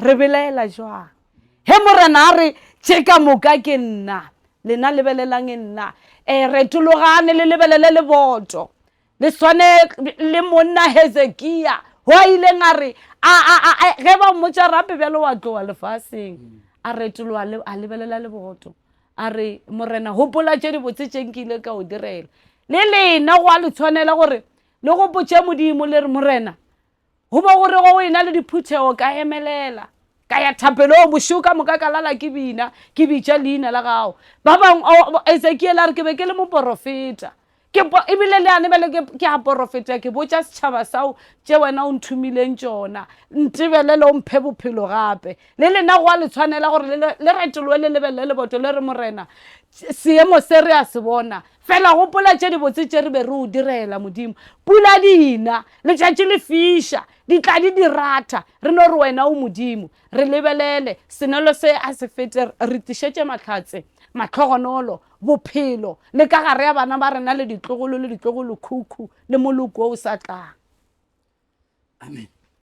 re belaela jwang he morena a re tšeka moka ke nna lena lebelelang nna re tulogane le lebelele le boto le swane le monna Hezekia wa ile ngare ge ba mmotša rape bjalo wa tloa lefaseng a retoloa a lebelela le boto a re morena hopola tše di botse tše nkile ka o direla le lena go a le tshwanela gore le go botše modimo le re morena go ba gore go ena le diphuthego ka emelela ka ya thapelong bošio ka moka ka lala ke bina ke bitša leina la gago ba bangwe Ezekiel a re ke be ke le moprofeta ebile le ane bele ke a profeta ke botša setšhaba sao tše wena o nthumileng tšona ntebelele o mphe bophelo gape le lena go a le tshwanela gore le retoloe le lebelele le boto le re morena seemo se re a se bona fela gopola tše di botse tše re be re o direla modimo pula dina letšatši le fiša di tla di rata re no re wena o modimo re lebelele senelo se a se fete re tišetše mahlatse matlhogonolo bophelo le ka gare ya bana ba rena le ditlogolo khukhu le moloko o sa tlang. Amen.